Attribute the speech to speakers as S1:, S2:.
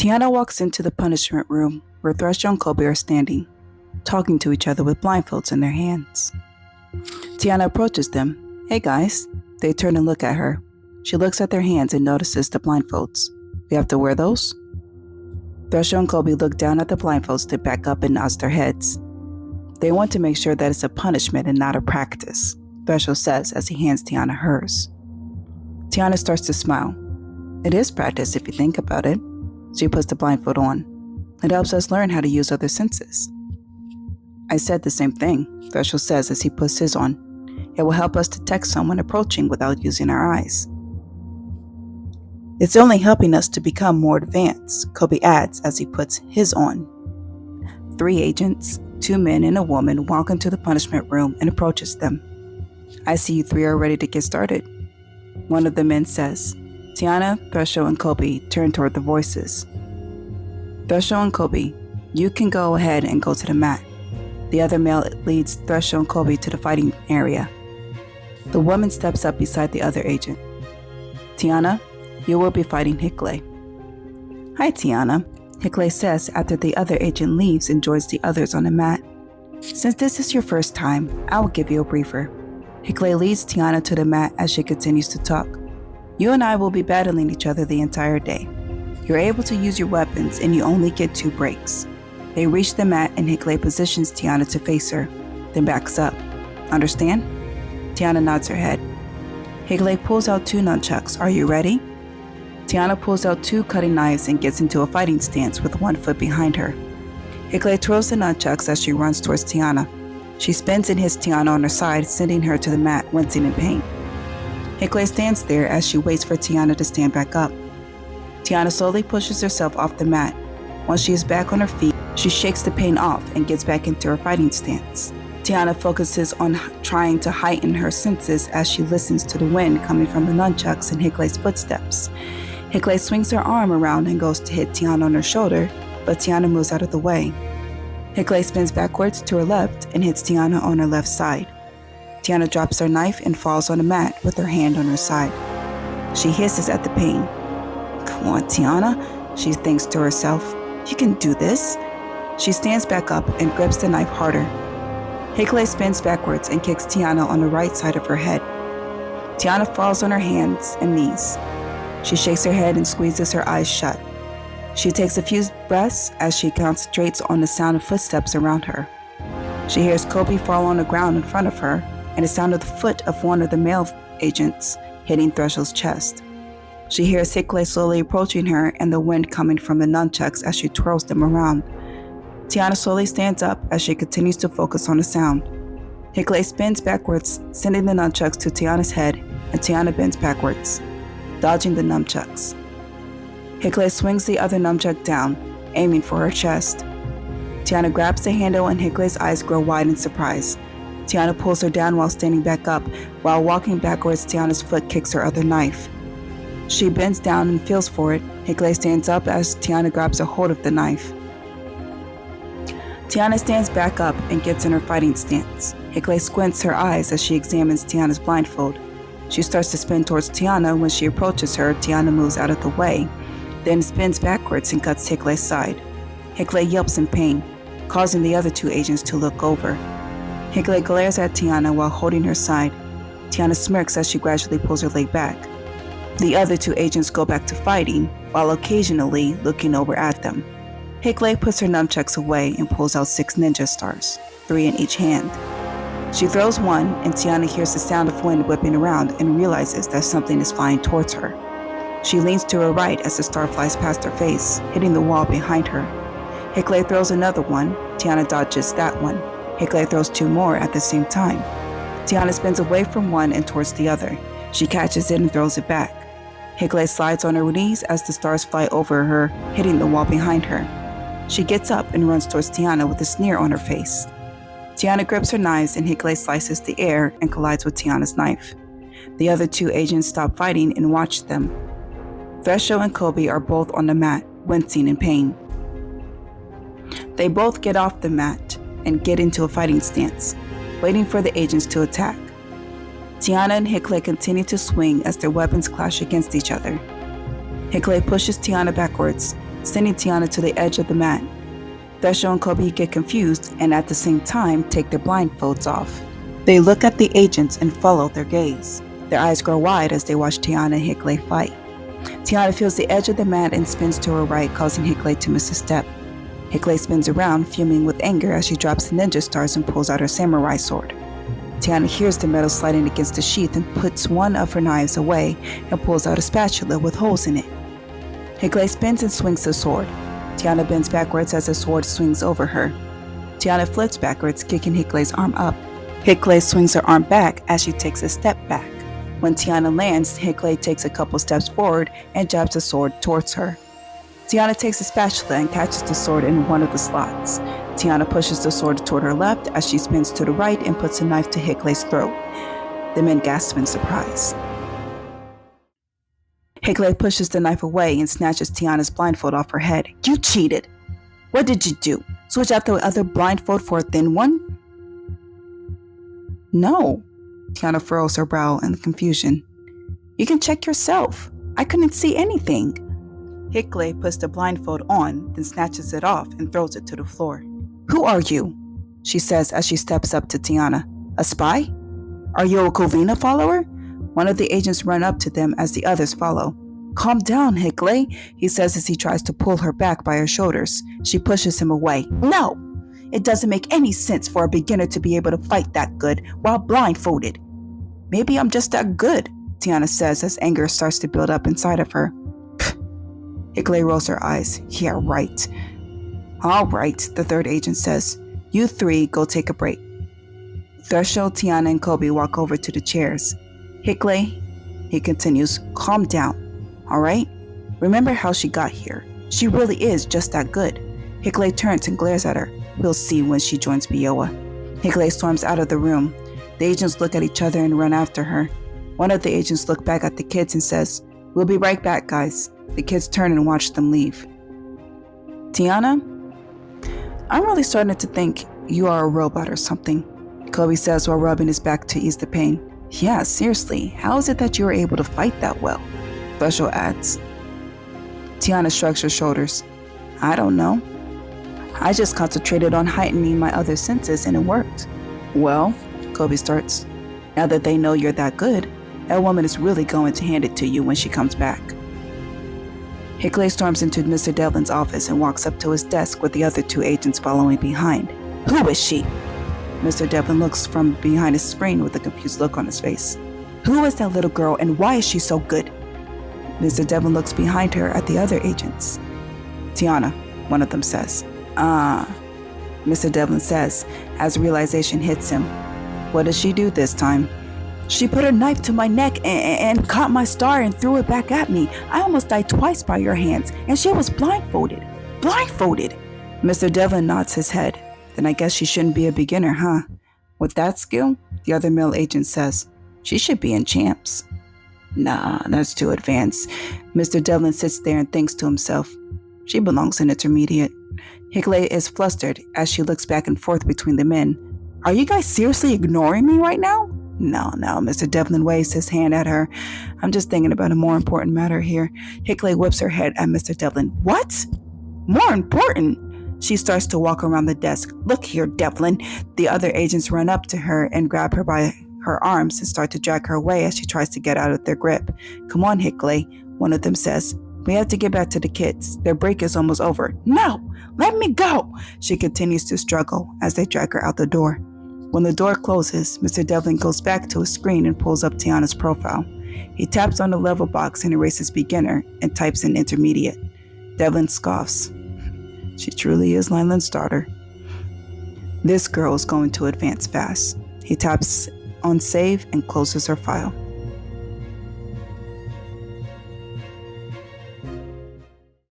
S1: Tiana walks into the punishment room where Thresher and Kobe are standing, talking to each other with blindfolds in their hands. Tiana approaches them. Hey guys. They turn and look at her. She looks at their hands and notices the blindfolds. We have to wear those? Thresher and Kobe look down at the blindfolds to back up and nod their heads. They want to make sure that it's a punishment and not a practice, Thresher says as he hands Tiana hers. Tiana starts to smile. It is practice if you think about it. She puts the blindfold on. It helps us learn how to use other senses. I said the same thing, Thresher says as he puts his on. It will help us detect someone approaching without using our eyes. It's only helping us to become more advanced, Kobe adds as he puts his on. 3 agents, 2 men and a woman walk into the punishment room and approaches them. I see you 3 are ready to get started. One of the men says. Tiana, Thresher, and Kobe turn toward the voices. Thresher and Kobe, you can go ahead and go to the mat. The other male leads Thresher and Kobe to the fighting area. The woman steps up beside the other agent. Tiana, you will be fighting Hickley. Hi, Tiana, Hickley says after the other agent leaves and joins the others on the mat. Since this is your first time, I will give you a briefer. Hickley leads Tiana to the mat as she continues to talk. You and I will be battling each other the entire day. You're able to use your weapons and you only get 2 breaks. They reach the mat and Hickley positions Tiana to face her, then backs up. Understand? Tiana nods her head. Hickley pulls out 2 nunchucks. Are you ready? Tiana pulls out 2 cutting knives and gets into a fighting stance with 1 foot behind her. Hickley throws the nunchucks as she runs towards Tiana. She spins and hits Tiana on her side, sending her to the mat, wincing in pain. Hickley stands there as she waits for Tiana to stand back up. Tiana slowly pushes herself off the mat. Once she is back on her feet, she shakes the pain off and gets back into her fighting stance. Tiana focuses on trying to heighten her senses as she listens to the wind coming from the nunchucks and Hickley's footsteps. Hickley swings her arm around and goes to hit Tiana on her shoulder, but Tiana moves out of the way. Hickley spins backwards to her left and hits Tiana on her left side. Tiana drops her knife and falls on the mat with her hand on her side. She hisses at the pain. Come on, Tiana, she thinks to herself. You can do this. She stands back up and grips the knife harder. Hickley spins backwards and kicks Tiana on the right side of her head. Tiana falls on her hands and knees. She shakes her head and squeezes her eyes shut. She takes a few breaths as she concentrates on the sound of footsteps around her. She hears Kobe fall on the ground in front of her and the sound of the foot of one of the male agents hitting Thresher's chest. She hears Hickley slowly approaching her and the wind coming from the nunchucks as she twirls them around. Tiana slowly stands up as she continues to focus on the sound. Hickley spins backwards, sending the nunchucks to Tiana's head, and Tiana bends backwards, dodging the nunchucks. Hickley swings the other nunchuck down, aiming for her chest. Tiana grabs the handle and Hickley's eyes grow wide in surprise. Tiana pulls her down while standing back up. While walking backwards, Tiana's foot kicks her other knife. She bends down and feels for it. Hickley stands up as Tiana grabs a hold of the knife. Tiana stands back up and gets in her fighting stance. Hickley squints her eyes as she examines Tiana's blindfold. She starts to spin towards Tiana. When she approaches her, Tiana moves out of the way, then spins backwards and cuts Hickley's side. Hickley yelps in pain, causing the other 2 agents to look over. Hickley glares at Tiana while holding her side. Tiana smirks as she gradually pulls her leg back. The other 2 agents go back to fighting, while occasionally looking over at them. Hickley puts her nunchucks away and pulls out 6 ninja stars, 3 in each hand. She throws one, and Tiana hears the sound of wind whipping around and realizes that something is flying towards her. She leans to her right as the star flies past her face, hitting the wall behind her. Hickley throws another one. Tiana dodges that one. Hickley throws 2 more at the same time. Tiana spins away from one and towards the other. She catches it and throws it back. Hickley slides on her knees as the stars fly over her, hitting the wall behind her. She gets up and runs towards Tiana with a sneer on her face. Tiana grips her knives and Hickley slices the air and collides with Tiana's knife. The other 2 agents stop fighting and watch them. Thresher and Kobe are both on the mat, wincing in pain. They both get off the mat and get into a fighting stance, waiting for the agents to attack. Tiana and Hickley continue to swing as their weapons clash against each other. Hickley pushes Tiana backwards, sending Tiana to the edge of the mat. Threshold and Kobe get confused and at the same time take their blindfolds off. They look at the agents and follow their gaze. Their eyes grow wide as they watch Tiana and Hickley fight. Tiana feels the edge of the mat and spins to her right, causing Hickley to miss a step. Hickley spins around, fuming with anger as she drops the ninja stars and pulls out her samurai sword. Tiana hears the metal sliding against the sheath and puts one of her knives away and pulls out a spatula with holes in it. Hickley spins and swings the sword. Tiana bends backwards as the sword swings over her. Tiana flips backwards, kicking Hickley's arm up. Hickley swings her arm back as she takes a step back. When Tiana lands, Hickley takes a couple steps forward and jabs the sword towards her. Tiana takes a spatula and catches the sword in one of the slots. Tiana pushes the sword toward her left as she spins to the right and puts a knife to Hickley's throat. The men gasp in surprise. Hickley pushes the knife away and snatches Tiana's blindfold off her head. "You cheated! What did you do? Switch out the other blindfold for a thin one?" "No." Tiana furrows her brow in confusion. "You can check yourself. I couldn't see anything." Hickley puts the blindfold on, then snatches it off and throws it to the floor. "Who are you?" she says as she steps up to Tiana. "A spy? Are you a Covina follower?" One of the agents run up to them as the others follow. "Calm down, Hickley," he says as he tries to pull her back by her shoulders. She pushes him away. "No! It doesn't make any sense for a beginner to be able to fight that good while blindfolded." "Maybe I'm just that good," Tiana says as anger starts to build up inside of her. Hickley rolls her eyes. "Yeah, right." "All right," the third agent says. "You three go take a break." Threshold, Tiana, and Kobe walk over to the chairs. "Hickley," he continues, "calm down, all right? Remember how she got here. She really is just that good." Hickley turns and glares at her. "We'll see when she joins Bioa." Hickley storms out of the room. The agents look at each other and run after her. One of the agents looks back at the kids and says, "We'll be right back, guys." The kids turn and watch them leave. "Tiana, I'm really starting to think you are a robot or something," Kobe says while rubbing his back to ease the pain. "Yeah, seriously, how is it that you were able to fight that well?" Threshold adds. Tiana shrugs her shoulders. "I don't know. I just concentrated on heightening my other senses and it worked." "Well," Kobe starts, "now that they know you're that good, that woman is really going to hand it to you when she comes back." Hickley storms into Mr. Devlin's office and walks up to his desk with the other two agents following behind. "Who is she?" Mr. Devlin looks from behind his screen with a confused look on his face. "Who is that little girl and why is she so good?" Mr. Devlin looks behind her at the other agents. "Tiana," one of them says. Mr. Devlin says, as realization hits him. "What did she do this time?" "She put a knife to my neck and caught my star and threw it back at me. I almost died twice by your hands, and she was blindfolded." "Blindfolded?" Mr. Devlin nods his head. "Then I guess she shouldn't be a beginner, huh? With that skill," the other male agent says, "she should be in champs." "Nah, that's too advanced." Mr. Devlin sits there and thinks to himself, "She belongs in intermediate." Hickley is flustered as she looks back and forth between the men. "Are you guys seriously ignoring me right now?" No, Mr. Devlin waves his hand at her. "I'm just thinking about a more important matter here." Hickley whips her head at Mr. Devlin. "What? More important?" She starts to walk around the desk. "Look here, Devlin." The other agents run up to her and grab her by her arms and start to drag her away as she tries to get out of their grip. "Come on, Hickley," one of them says. "We have to get back to the kids. Their break is almost over." "No, let me go." She continues to struggle as they drag her out the door. When the door closes, Mr. Devlin goes back to his screen and pulls up Tiana's profile. He taps on the level box and erases beginner and types in intermediate. Devlin scoffs. She truly is Lyland's daughter. This girl is going to advance fast. He taps on save and closes her file.